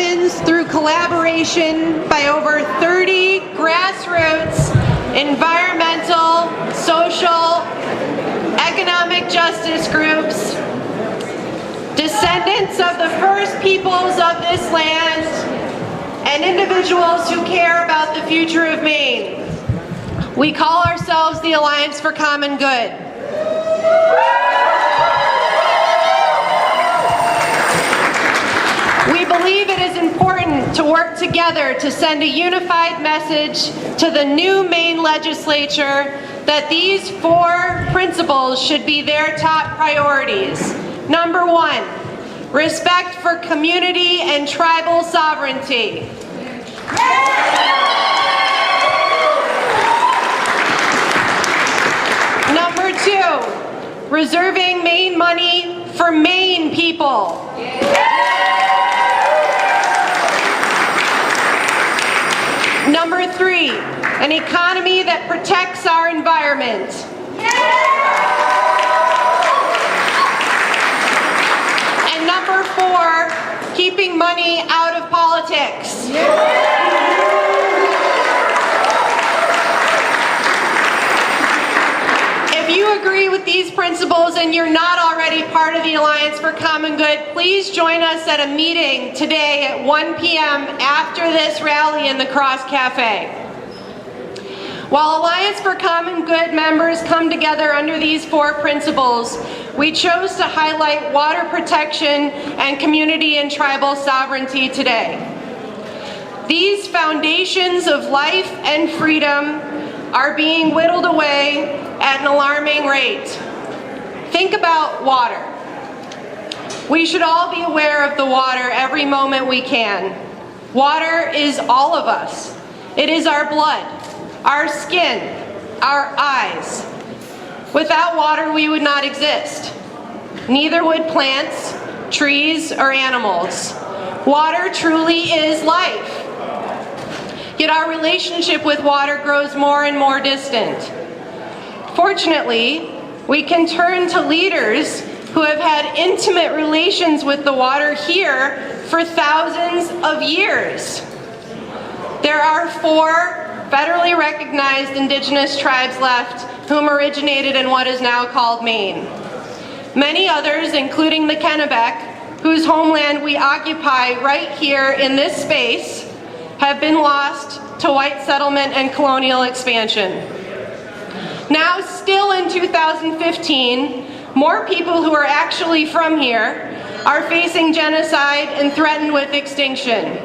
happens through collaboration by over 30 grassroots, environmental, social, economic justice groups, descendants of the first peoples of this land, and individuals who care about the future of Maine. We call ourselves the Alliance for Common Good. We believe it is important to work together to send a unified message to the new Maine legislature that these 4 principles should be their top priorities. Number 1, respect for community and tribal sovereignty. Number 2, reserving Maine money for Maine people. Number 3, an economy that protects our environment. And number 4, keeping money out of politics. If you agree with these principles and you're not already part of the Alliance for Common Good, please join us at a meeting today at 1 p.m. after this rally in the Cross Cafe. While Alliance for Common Good members come together under these 4 principles, we chose to highlight water protection and community and tribal sovereignty today. These foundations of life and freedom are being whittled away at an alarming rate. Think about water. We should all be aware of the water every moment we can. Water is all of us. It is our blood, our skin, our eyes. Without water, we would not exist. Neither would plants, trees, or animals. Water truly is life. Yet our relationship with water grows more and more distant. Fortunately, we can turn to leaders who have had intimate relations with the water here for thousands of years. There are 4 federally recognized indigenous tribes left whom originated in what is now called Maine. Many others, including the Kennebec, whose homeland we occupy right here in this space, have been lost to white settlement and colonial expansion. Now, still in 2015, more people who are actually from here are facing genocide and threatened with extinction.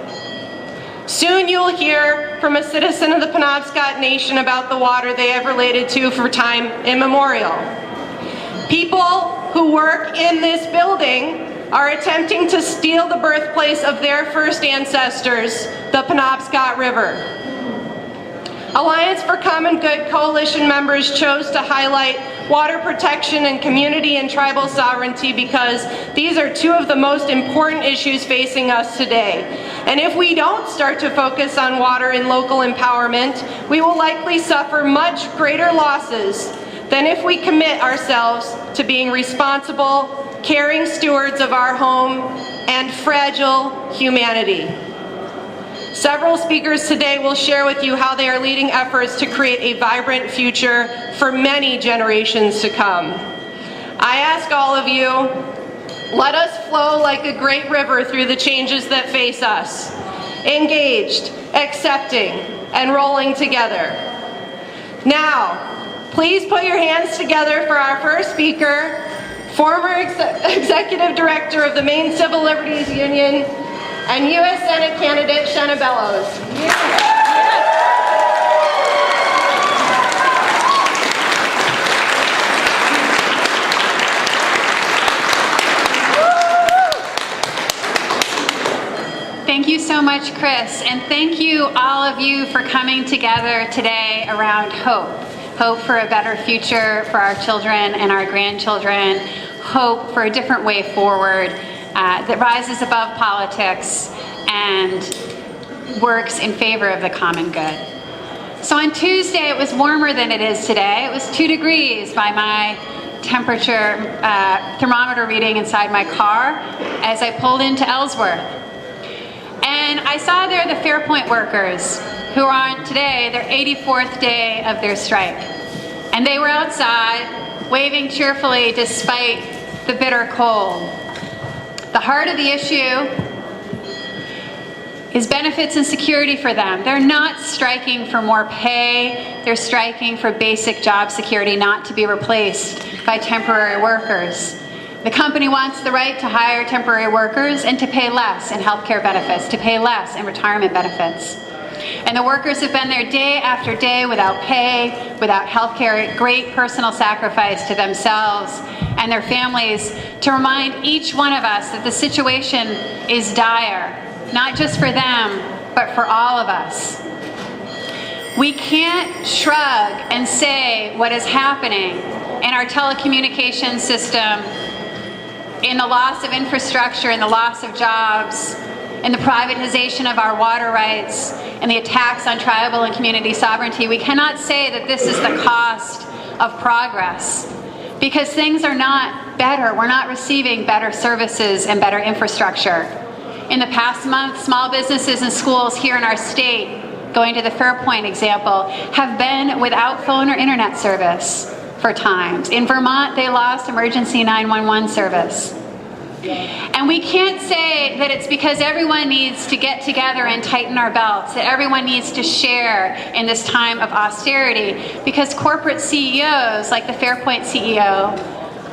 Soon you'll hear from a citizen of the Penobscot Nation about the water they have related to for time immemorial. People who work in this building are attempting to steal the birthplace of their first ancestors, the Penobscot River. Alliance for Common Good Coalition members chose to highlight water protection and community and tribal sovereignty because these are 2 of the most important issues facing us today. And if we don't start to focus on water and local empowerment, we will likely suffer much greater losses than if we commit ourselves to being responsible, caring stewards of our home and fragile humanity. Several speakers today will share with you how they are leading efforts to create a vibrant future for many generations to come. I ask all of you, let us flow like a great river through the changes that face us, engaged, accepting, and rolling together. Now, please put your hands together for our first speaker, former Executive Director of the Maine Civil Liberties Union, and U.S. Senate candidate Shenna Bellows. Thank you so much, Chris, and thank you all of you for coming together today around hope. Hope for a better future for our children and our grandchildren. Hope for a different way forward that rises above politics and works in favor of the common good. So on Tuesday, it was warmer than it is today. It was 2 degrees by my temperature thermometer reading inside my car as I pulled into Ellsworth. And I saw there the Fairpoint workers who are on today their 84th day of their strike. And they were outside waving cheerfully despite the bitter cold. The heart of the issue is benefits and security for them. They're not striking for more pay. They're striking for basic job security, not to be replaced by temporary workers. The company wants the right to hire temporary workers and to pay less in healthcare benefits, to pay less in retirement benefits. And the workers have been there day after day without pay, without healthcare, great personal sacrifice to themselves and their families, to remind each one of us that the situation is dire, not just for them, but for all of us. We can't shrug and say what is happening in our telecommunications system, in the loss of infrastructure, in the loss of jobs, in the privatization of our water rights, and the attacks on tribal and community sovereignty. We cannot say that this is the cost of progress, because things are not better. We're not receiving better services and better infrastructure. In the past month, small businesses and schools here in our state, going to the Fairpoint example, have been without phone or internet service for times. In Vermont, they lost emergency 911 service. And we can't say that it's because everyone needs to get together and tighten our belts, that everyone needs to share in this time of austerity, because corporate CEOs, like the Fairpoint CEO,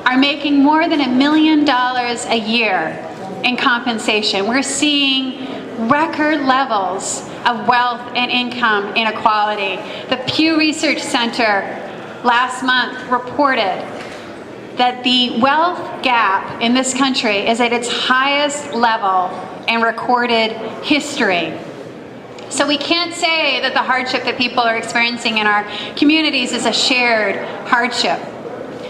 are making more than $1 million a year in compensation. We're seeing record levels of wealth and income inequality. The Pew Research Center last month reported that the wealth gap in this country is at its highest level in recorded history. So we can't say that the hardship that people are experiencing in our communities is a shared hardship.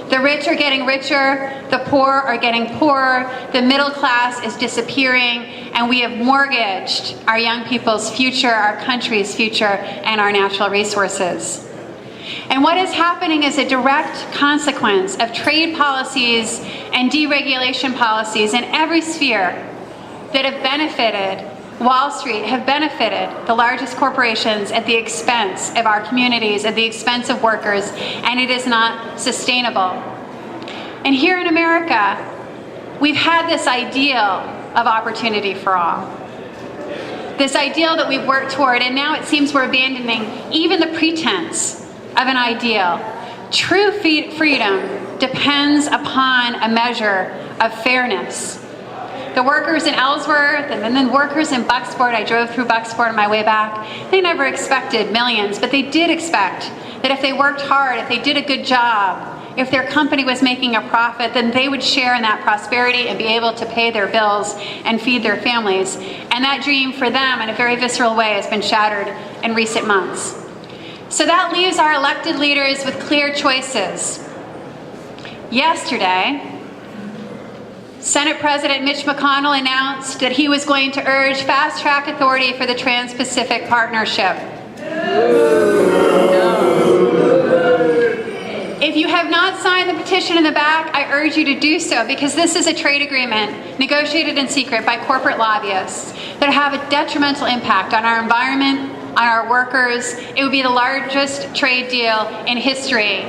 The rich are getting richer, the poor are getting poorer, the middle class is disappearing, and we have mortgaged our young people's future, our country's future, and our natural resources. And what is happening is a direct consequence of trade policies and deregulation policies in every sphere that have benefited Wall Street, have benefited the largest corporations at the expense of our communities, at the expense of workers, and it is not sustainable. And here in America, we've had this ideal of opportunity for all. This ideal that we've worked toward, and now it seems we're abandoning even the pretense of an ideal. True freedom depends upon a measure of fairness. The workers in Ellsworth and then the workers in Bucksport, I drove through Bucksport on my way back, they never expected millions, but they did expect that if they worked hard, if they did a good job, if their company was making a profit, then they would share in that prosperity and be able to pay their bills and feed their families. And that dream for them, in a very visceral way, has been shattered in recent months. So that leaves our elected leaders with clear choices. Yesterday, Senate President Mitch McConnell announced that he was going to urge fast-track authority for the Trans-Pacific Partnership. If you have not signed the petition in the back, I urge you to do so, because this is a trade agreement negotiated in secret by corporate lobbyists that have a detrimental impact on our environment, on our workers. It would be the largest trade deal in history,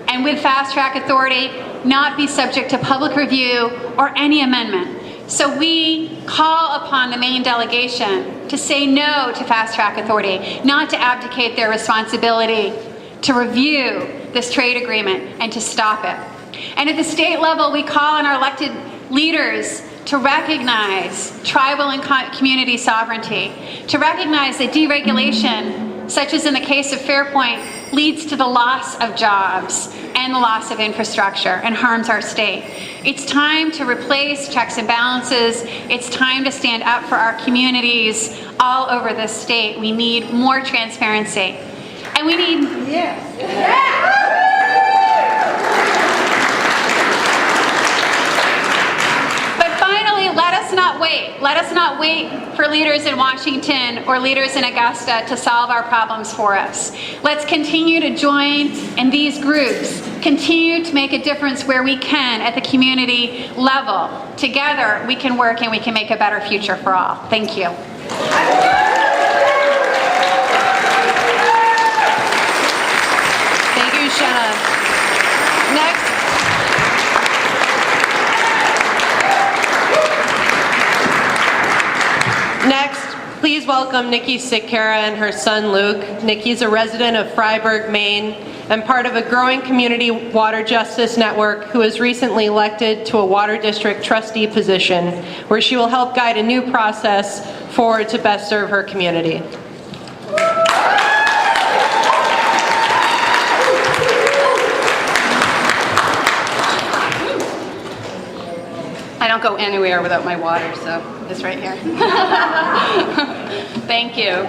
and with fast-track authority, not be subject to public review or any amendment. So we call upon the Maine delegation to say no to fast-track authority, not to abdicate their responsibility to review this trade agreement and to stop it. And at the state level, we call on our elected leaders to recognize tribal and community sovereignty, to recognize that deregulation, such as in the case of Fairpoint, leads to the loss of jobs and the loss of infrastructure and harms our state. It's time to replace checks and balances. It's time to stand up for our communities all over this state. We need more transparency. And we need... But finally, let us not wait. Let us not wait for leaders in Washington or leaders in Augusta to solve our problems for us. Let's continue to join in these groups, continue to make a difference where we can at the community level. Together, we can work and we can make a better future for all. Thank you. Thank you, Shenna. Next, please welcome Nikki Sitkara and her son Luke. Nikki's a resident of Freiburg, Maine, and part of a growing community water justice network who was recently elected to a water district trustee position where she will help guide a new process forward to best serve her community. I don't go anywhere without my water, so it's right here. Thank you.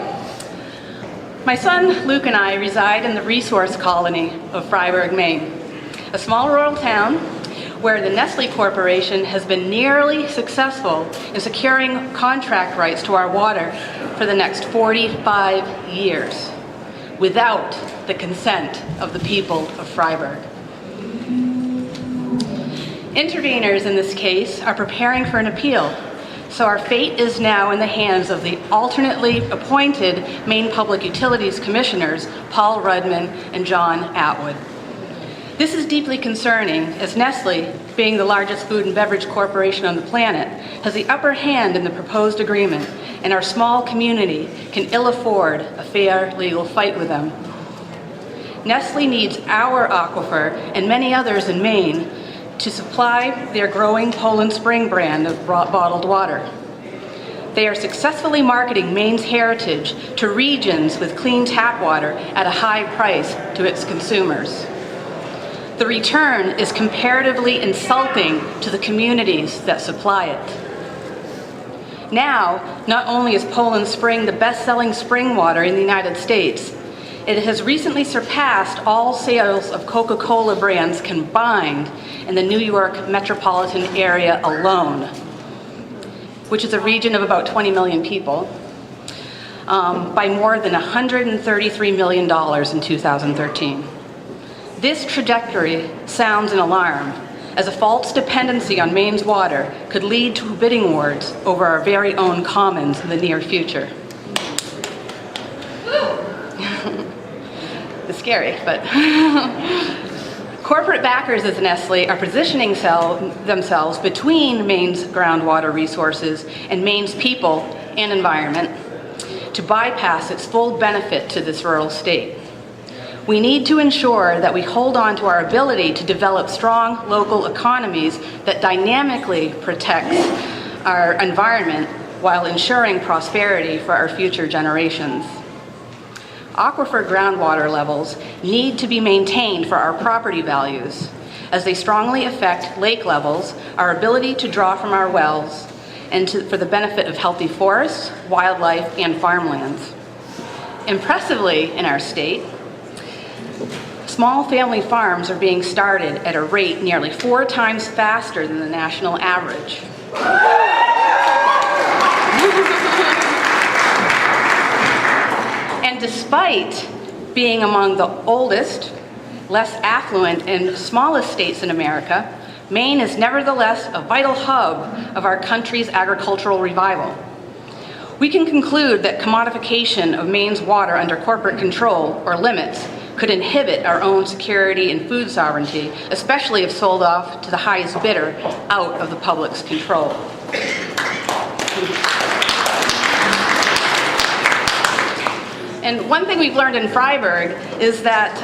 My son Luke and I reside in the resource colony of Freiburg, Maine, a small rural town where the Nestle Corporation has been nearly successful in securing contract rights to our water for the next 45 years without the consent of the people of Freiburg. Interveners in this case are preparing for an appeal, so our fate is now in the hands of the alternately appointed Maine Public Utilities Commissioners, Paul Rudman and John Atwood. This is deeply concerning, as Nestle, being the largest food and beverage corporation on the planet, has the upper hand in the proposed agreement, and our small community can ill afford a fair legal fight with them. Nestle needs our aquifer and many others in Maine to supply their growing Poland Spring brand of bottled water. They are successfully marketing Maine's heritage to regions with clean tap water at a high price to its consumers. The return is comparatively insulting to the communities that supply it. Now, not only is Poland Spring the best-selling spring water in the United States, it has recently surpassed all sales of Coca-Cola brands combined in the New York metropolitan area alone, which is a region of about 20 million people, by more than $133 million in 2013. This trajectory sounds an alarm, as a false dependency on Maine's water could lead to bidding wars over our very own commons in the near future. It's scary, but corporate backers as Nestle are positioning themselves between Maine's groundwater resources and Maine's people and environment to bypass its full benefit to this rural state. We need to ensure that we hold on to our ability to develop strong local economies that dynamically protects our environment while ensuring prosperity for our future generations. Aquifer groundwater levels need to be maintained for our property values, as they strongly affect lake levels, our ability to draw from our wells, and for the benefit of healthy forests, wildlife, and farmlands. Impressively, in our state, small family farms are being started at a rate nearly 4 times faster than the national average. And despite being among the oldest, less affluent, and smallest states in America, Maine is nevertheless a vital hub of our country's agricultural revival. We can conclude that commodification of Maine's water under corporate control or limits could inhibit our own security and food sovereignty, especially if sold off to the highest bidder out of the public's control. And one thing we've learned in Freiburg is that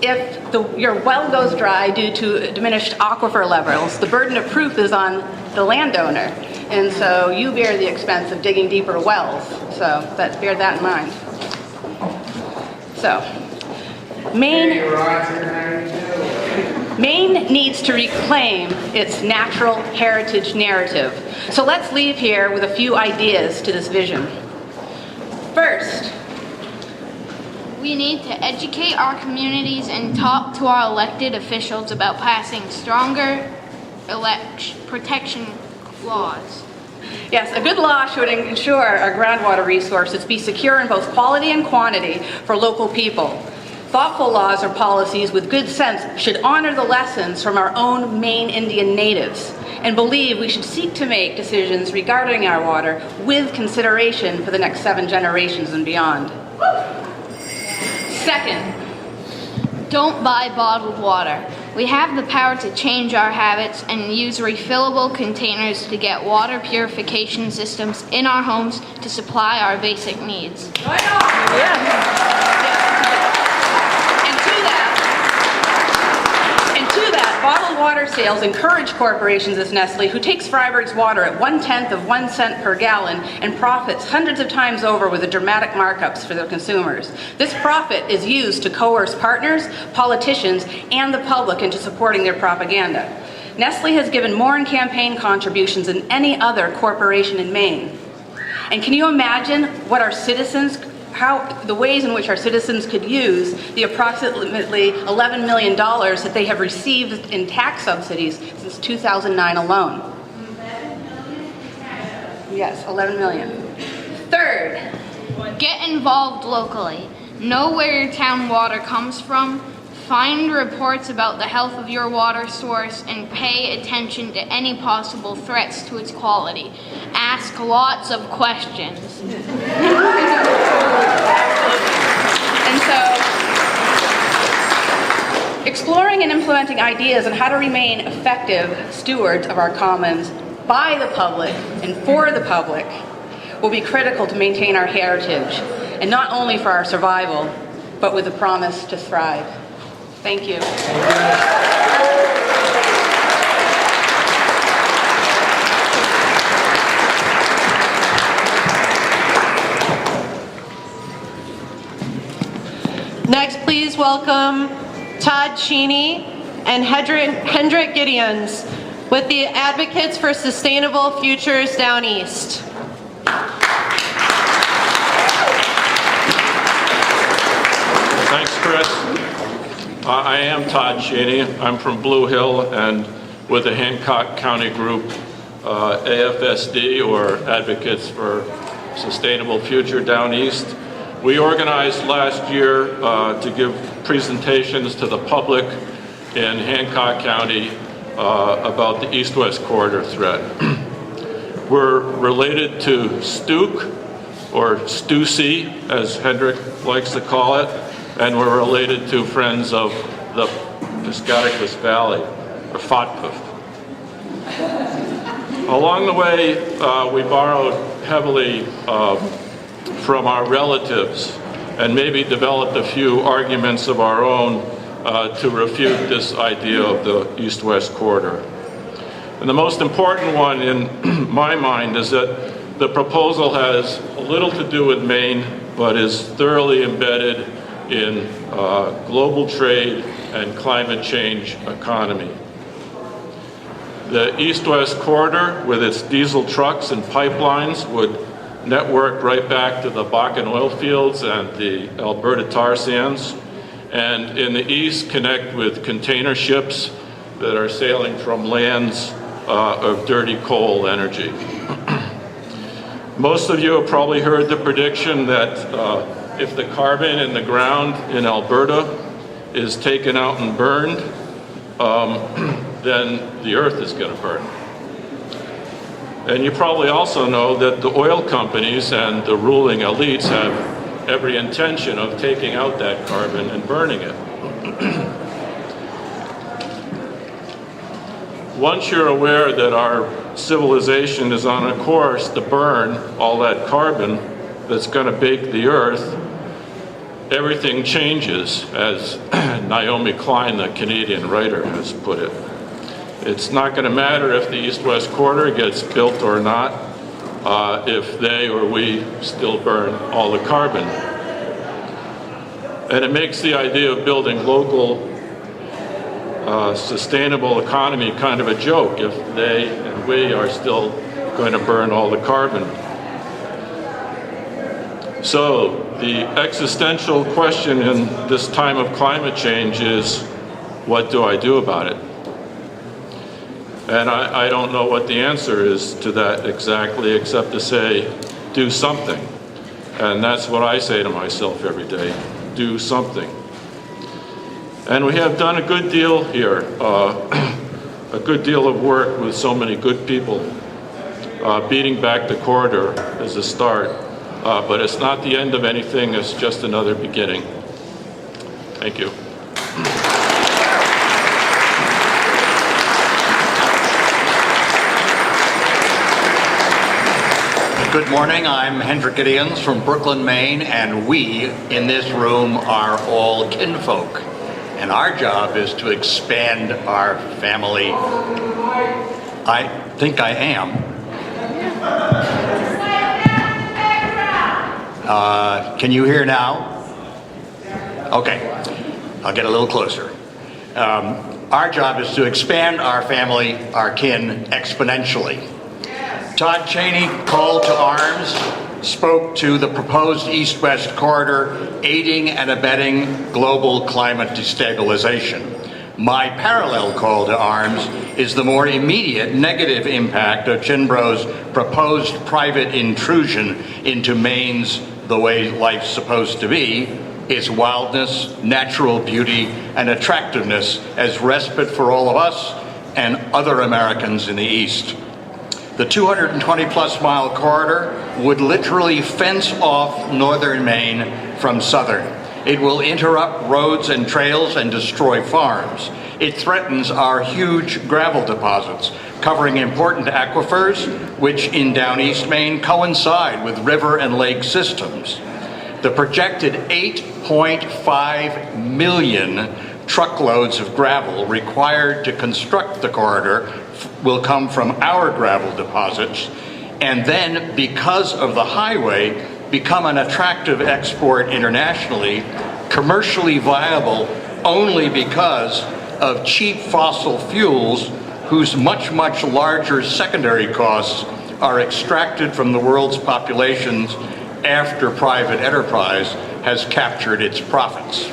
if your well goes dry due to diminished aquifer levels, the burden of proof is on the landowner. And so you bear the expense of digging deeper wells. So bear that in mind. So, Maine needs to reclaim its natural heritage narrative. So let's leave here with a few ideas to this vision. First, we need to educate our communities and talk to our elected officials about passing stronger protection laws. Yes, a good law should ensure our groundwater resources be secure in both quality and quantity for local people. Thoughtful laws or policies with good sense should honor the lessons from our own Maine Indian natives and believe we should seek to make decisions regarding our water with consideration for the next 7 generations and beyond. Second, Don't buy bottled water. We have the power to change our habits and use refillable containers to get water purification systems in our homes to supply our basic needs. And to that, bottled water sales encourage corporations as Nestle, who takes Freiberg's water at 1/10 of 1 cent per gallon and profits hundreds of times over with the dramatic markups for their consumers. This profit is used to coerce partners, politicians, and the public into supporting their propaganda. Nestle has given more in campaign contributions than any other corporation in Maine. And can you imagine what our citizens, the ways in which our citizens could use the approximately $11 million that they have received in tax subsidies since 2009 alone? Yes, 11 million. Third, Get involved locally. Know where your town water comes from. Find reports about the health of your water source and pay attention to any possible threats to its quality. Ask lots of questions. and so exploring and implementing ideas on how to remain effective stewards of our commons by the public and for the public will be critical to maintain our heritage, and not only for our survival, but with the promise to thrive. Thank you. Next, please welcome Todd Cheney and Hendrik Gideons with the Advocates for Sustainable Futures Down East. Thanks, Chris. I am Todd Cheney. I'm from Blue Hill and with the Hancock County Group, AFSD, or Advocates for Sustainable Future Down East. We organized last year to give presentations to the public in Hancock County about the East-West Corridor threat. We're related to STUC, or Stussy, as Hendrik likes to call it, and we're related to Friends of the Piscataqua Valley, or FOTPF. Along the way, we borrowed heavily from our relatives and maybe developed a few arguments of our own to refute this idea of the East-West Corridor. And the most important one in my mind is that the proposal has little to do with Maine, but is thoroughly embedded in global trade and climate change economy. The East-West Corridor, with its diesel trucks and pipelines, would network right back to the Bakken oil fields and the Alberta tar sands, and in the east connect with container ships that are sailing from lands of dirty coal energy. Most of you have probably heard the prediction that if the carbon in the ground in Alberta is taken out and burned, then the earth is going to burn. And you probably also know that the oil companies and the ruling elites have every intention of taking out that carbon and burning it. Once you're aware that our civilization is on a course to burn all that carbon that's going to bake the earth, everything changes, as Naomi Klein, the Canadian writer, has put it. It's not going to matter if the East-West Corridor gets built or not, if they or we still burn all the carbon. And it makes the idea of building local sustainable economy kind of a joke if they and we are still going to burn all the carbon. So the existential question in this time of climate change is, what do I do about it? And I don't know what the answer is to that exactly, except to say, do something. And that's what I say to myself every day, do something. And we have done a good deal here, a good deal of work with so many good people. Beating back the corridor is a start, but it's not the end of anything, it's just another beginning. Thank you. Good morning, I'm Hendrik Gideons from Brooklyn, Maine, and we in this room are all kinfolk. And our job is to expand our family. I think I am. Can you hear now? Okay, I'll get a little closer. Our job is to expand our family, our kin, exponentially. Todd Cheney called to arms, spoke to the proposed East-West corridor, aiding and abetting global climate destabilization. My parallel call to arms is the more immediate negative impact of Chinbro's proposed private intrusion into Maine's the way life's supposed to be, its wildness, natural beauty, and attractiveness as respite for all of us and other Americans in the East. The 220-plus mile corridor would literally fence off northern Maine from southern. It will interrupt roads and trails and destroy farms. It threatens our huge gravel deposits, covering important aquifers, which in down East Maine coincide with river and lake systems. The projected 8.5 million truckloads of gravel required to construct the corridor will come from our gravel deposits, and then, because of the highway, become an attractive export internationally, commercially viable only because of cheap fossil fuels whose much, much larger secondary costs are extracted from the world's populations after private enterprise has captured its profits.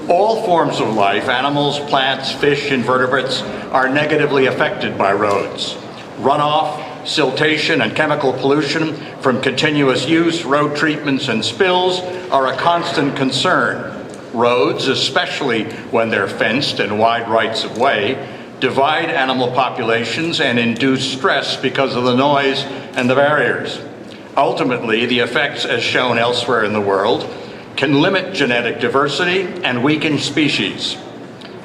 All forms of life, animals, plants, fish, invertebrates, are negatively affected by roads. Runoff, siltation, and chemical pollution from continuous use, road treatments, and spills are a constant concern. Roads, especially when they're fenced and wide rights of way, divide animal populations and induce stress because of the noise and the barriers. Ultimately, the effects, as shown elsewhere in the world, can limit genetic diversity and weaken species.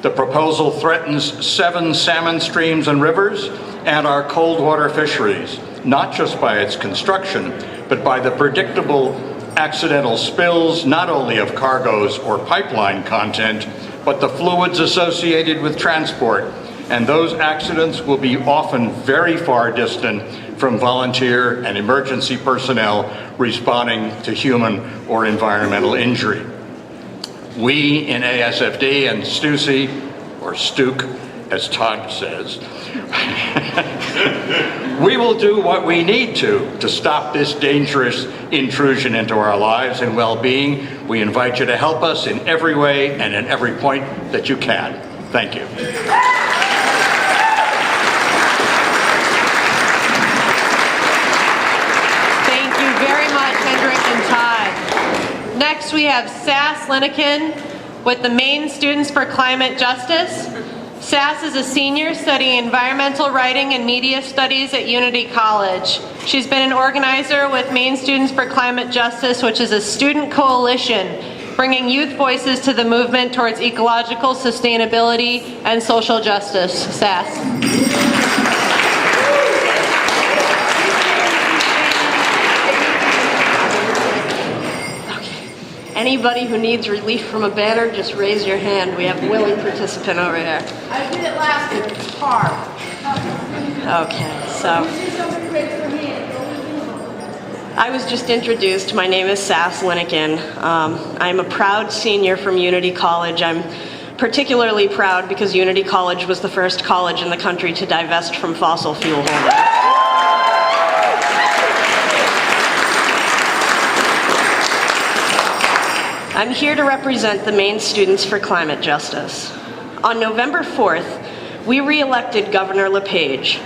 The proposal threatens 7 salmon streams and rivers and our cold water fisheries, not just by its construction, but by the predictable accidental spills, not only of cargoes or pipeline content, but the fluids associated with transport. And those accidents will be often very far distant from volunteer and emergency personnel responding to human or environmental injury. We in ASFD and STUSI, or STUC, as Todd says, we will do what we need to stop this dangerous intrusion into our lives and well-being. We invite you to help us in every way and in every point that you can. Thank you. Thank you very much, Hendrik and Todd. Next, we have Sass Linnekin with the Maine Students for Climate Justice. Sass is a senior studying environmental writing and media studies at Unity College. She's been an organizer with Maine Students for Climate Justice, which is a student coalition bringing youth voices to the movement towards ecological sustainability and social justice. Sass. Anybody who needs relief from a banner, just raise your hand. We have a willing participant over here. I did it last year. It's hard. Okay, so I was just introduced. My name is Sass Linnekin. I'm a proud senior from Unity College. I'm particularly proud because Unity College was the first college in the country to divest from fossil fuel holdings. I'm here to represent the Maine Students for Climate Justice. On November 4th, we re-elected Governor LePage,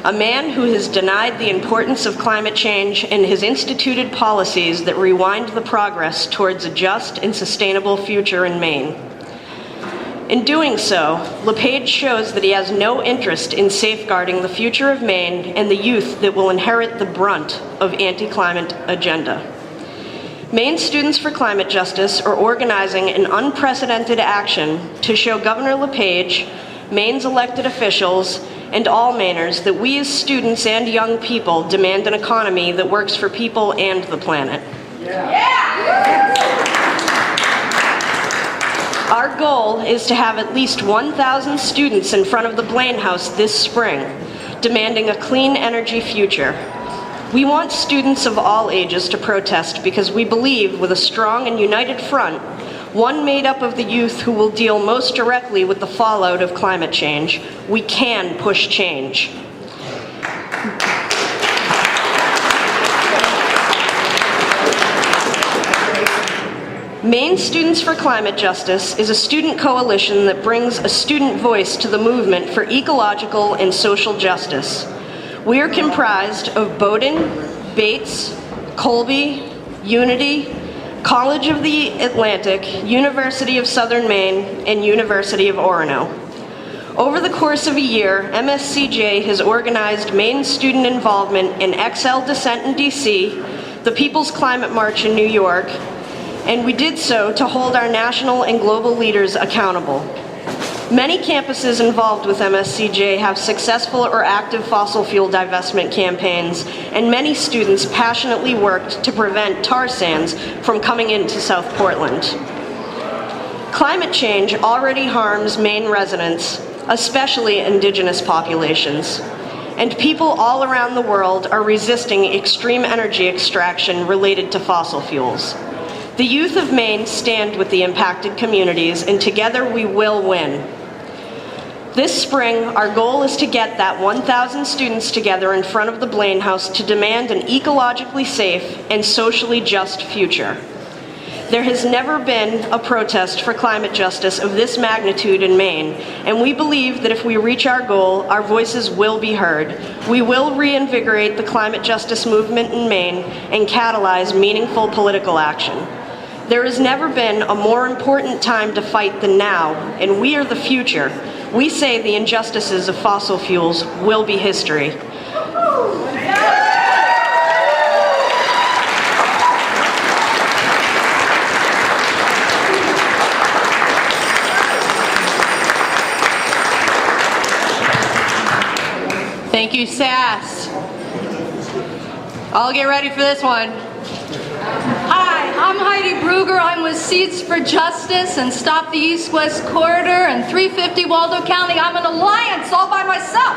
a man who has denied the importance of climate change and has instituted policies that rewind the progress towards a just and sustainable future in Maine. In doing so, LePage shows that he has no interest in safeguarding the future of Maine and the youth that will inherit the brunt of anti-climate agenda. Maine Students for Climate Justice are organizing an unprecedented action to show Governor LePage, Maine's elected officials, and all Mainers that we as students and young people demand an economy that works for people and the planet. Our goal is to have at least 1,000 students in front of the Blaine House this spring, demanding a clean energy future. We want students of all ages to protest because we believe with a strong and united front, one made up of the youth who will deal most directly with the fallout of climate change, we can push change. Maine Students for Climate Justice is a student coalition that brings a student voice to the movement for ecological and social justice. We are comprised of Bowdoin, Bates, Colby, Unity, College of the Atlantic, University of Southern Maine, and University of Orono. Over the course of a year, MSCJ has organized Maine student involvement in XL Dissent in DC, the People's Climate March in New York, and we did so to hold our national and global leaders accountable. Many campuses involved with MSCJ have successful or active fossil fuel divestment campaigns, and many students passionately worked to prevent tar sands from coming into South Portland. Climate change already harms Maine residents, especially Indigenous populations, and people all around the world are resisting extreme energy extraction related to fossil fuels. The youth of Maine stand with the impacted communities, and together we will win. This spring, our goal is to get that 1,000 students together in front of the Blaine House to demand an ecologically safe and socially just future. There has never been a protest for climate justice of this magnitude in Maine, and we believe that if we reach our goal, our voices will be heard. We will reinvigorate the climate justice movement in Maine and catalyze meaningful political action. There has never been a more important time to fight than now, and we are the future. We say the injustices of fossil fuels will be history. Thank you, Sass. I'll get ready for this one. Hi, I'm Heidi Brugger. I'm with Seeds for Justice and Stop the East-West Corridor and 350 Waldo County. I'm an alliance all by myself.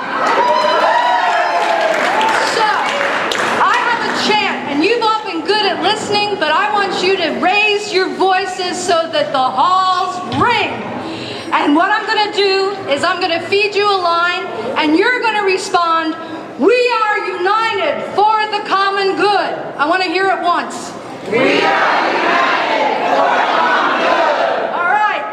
So, I have a chant, and you've all been good at listening, but I want you to raise your voices so that the halls ring. And what I'm going to do is I'm going to feed you a line, and you're going to respond, "We are united for the common good." I want to hear it once. We are united for the common good. All right.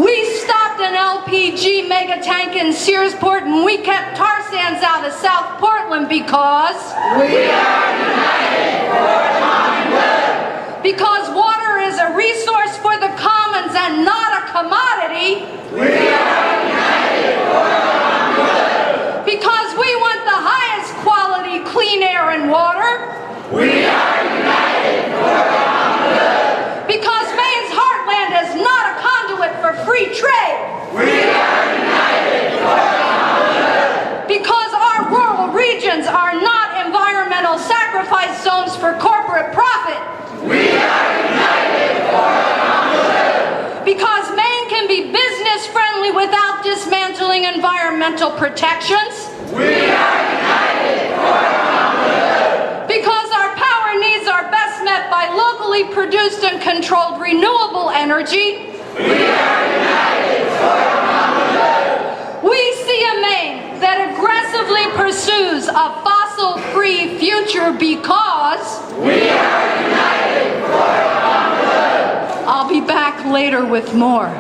We stopped an LPG mega tank in Searsport, and we kept tar sands out of South Portland because we are united for the common good. Because water is a resource for the commons and not a commodity. We are united for the common good. Because we want the highest quality clean air and water. We are united for the common good. Because Maine's heartland is not a conduit for free trade. We are united for the common good. Because our rural regions are not environmental sacrifice zones for corporate profit. We are united for the common good. Because Maine can be business friendly without dismantling environmental protections. We are united for the common good. Because our power needs are best met by locally produced and controlled renewable energy. We are united for the common good. We see a Maine that aggressively pursues a fossil-free future because we are united for the common good. I'll be back later with more.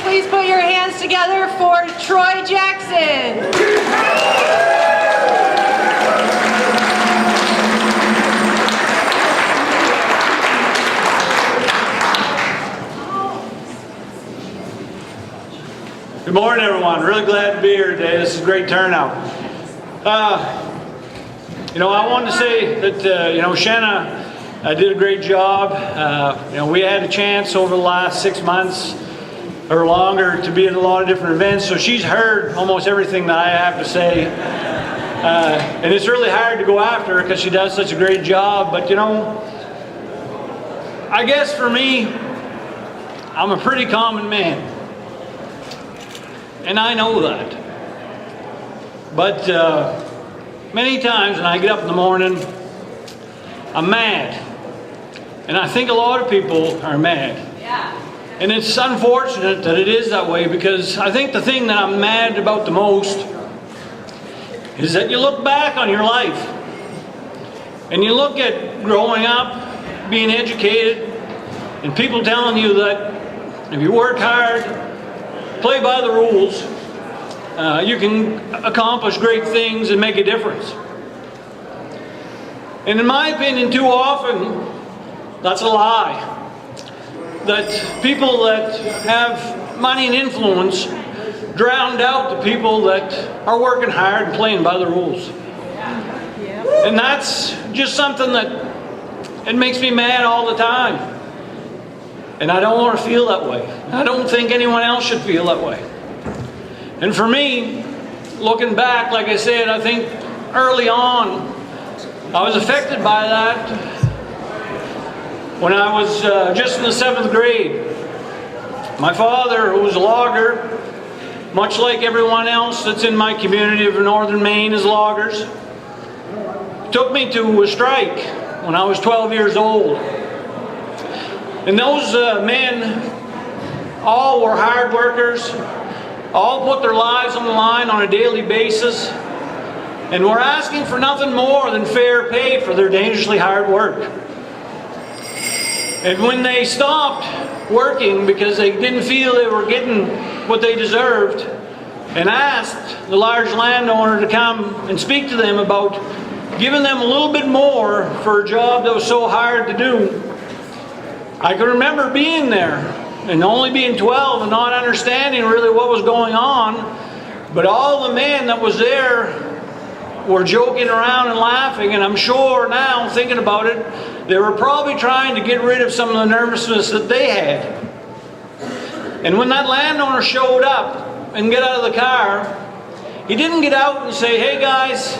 Please put your hands together for Troy Jackson. Good morning, everyone. Really glad to be here today. This is a great turnout. I wanted to say that, Shanna did a great job. We had a chance over the last 6 months or longer to be at a lot of different events, so she's heard almost everything that I have to say. And it's really hard to go after her because she does such a great job. But, I guess for me, I'm a pretty common man. And I know that. But many times when I get up in the morning, I'm mad. And I think a lot of people are mad. Yeah. And it's unfortunate that it is that way, because I think the thing that I'm mad about the most is that you look back on your life and you look at growing up, being educated, and people telling you that if you work hard, play by the rules, you can accomplish great things and make a difference. And in my opinion, too often, that's a lie. That people that have money and influence drowned out the people that are working hard and playing by the rules. And that's just something that it makes me mad all the time. And I don't want to feel that way. I don't think anyone else should feel that way. And for me, looking back, like I said, I think early on, I was affected by that when I was just in the 7th grade. My father, who was a logger, much like everyone else that's in my community of northern Maine is loggers, took me to a strike when I was 12 years old. And those men all were hard workers, all put their lives on the line on a daily basis, and were asking for nothing more than fair pay for their dangerously hard work. And when they stopped working because they didn't feel they were getting what they deserved, and asked the large landowner to come and speak to them about giving them a little bit more for a job that was so hard to do, I can remember being there and only being 12 and not understanding really what was going on, but all the men that was there were joking around and laughing, and I'm sure now, thinking about it, they were probably trying to get rid of some of the nervousness that they had. And when that landowner showed up and got out of the car, he didn't get out and say, "Hey guys,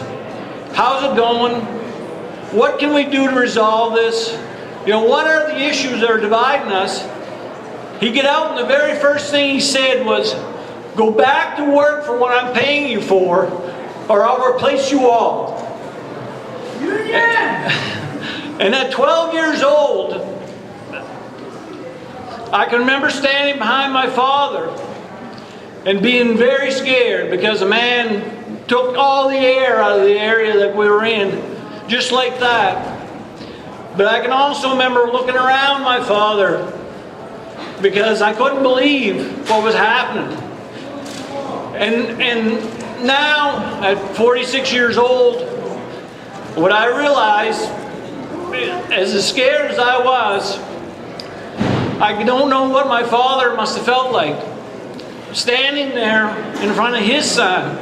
how's it going? What can we do to resolve this? What are the issues that are dividing us?" He got out and the very first thing he said was, "Go back to work for what I'm paying you for, or I'll replace you all." And at 12 years old, I can remember standing behind my father and being very scared because a man took all the air out of the area that we were in, just like that. But I can also remember looking around my father because I couldn't believe what was happening. And now, at 46 years old, what I realized, as scared as I was, I don't know what my father must have felt like, standing there in front of his son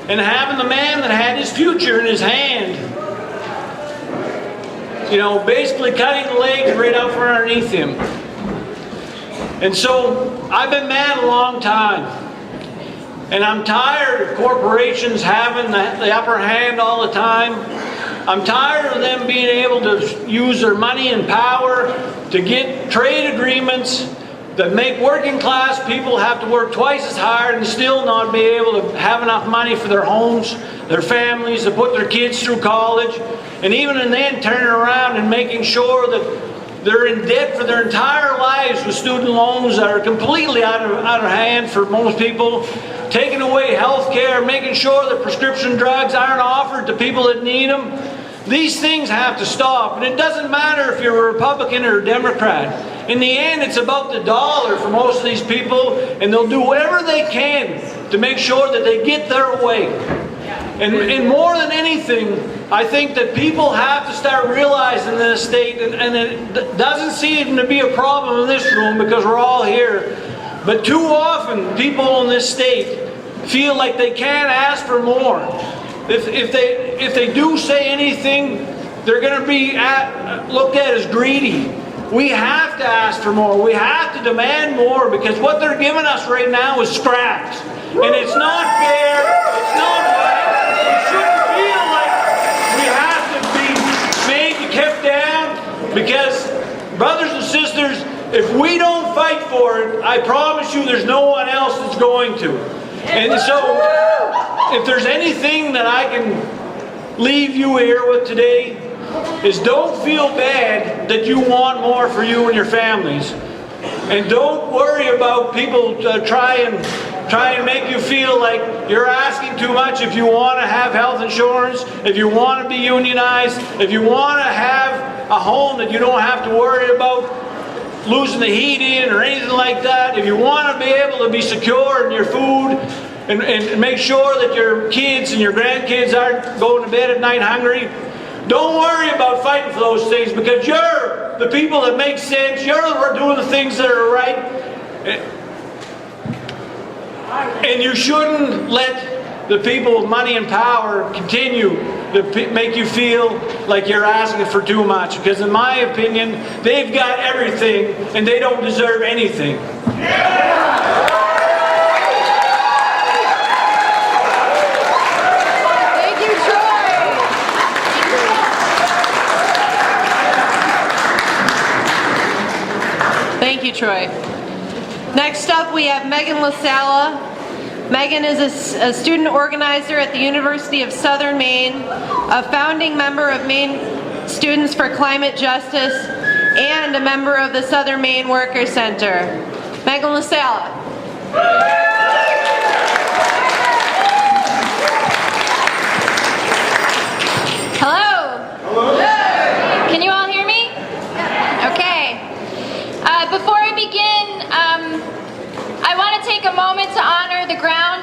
and having the man that had his future in his hand, basically cutting the legs right out from underneath him. And so I've been mad a long time. And I'm tired of corporations having the upper hand all the time. I'm tired of them being able to use their money and power to get trade agreements that make working class people have to work twice as hard and still not be able to have enough money for their homes, their families, to put their kids through college, and even then turning around and making sure that they're in debt for their entire lives with student loans that are completely out of hand for most people, taking away health care, making sure that prescription drugs aren't offered to people that need them. These things have to stop. And it doesn't matter if you're a Republican or a Democrat. In the end, it's about the dollar for most of these people, and they'll do whatever they can to make sure that they get their way. And more than anything, I think that people have to start realizing in this state, and it doesn't seem to be a problem in this room because we're all here, But too often, people in this state feel like they can't ask for more. If they do say anything, they're going to be looked at as greedy. We have to ask for more. We have to demand more, because what they're giving us right now is scraps. And it's not fair. It's not right. We shouldn't feel like we have to be made and kept down, because, brothers and sisters, if we don't fight for it, I promise you there's no one else that's going to. And so, if there's anything that I can leave you here with today, is don't feel bad that you want more for you and your families. And don't worry about people try and make you feel like you're asking too much. If you want to have health insurance, if you want to be unionized, if you want to have a home that you don't have to worry about losing the heat in or anything like that, if you want to be able to be secure in your food and make sure that your kids and your grandkids aren't going to bed at night hungry, don't worry about fighting for those things, because you're the people that make sense. You're doing the things that are right. And you shouldn't let the people with money and power continue to make you feel like you're asking for too much. Because in my opinion, they've got everything and they don't deserve anything. Thank you, Troy. Next up, we have Megan LaSala. Megan is a student organizer at the University of Southern Maine, a founding member of Maine Students for Climate Justice, and a member of the Southern Maine Workers Center. Megan LaSala. Hello. Hello. Can you all hear me? Okay. Before I begin, I want to take a moment to honor the ground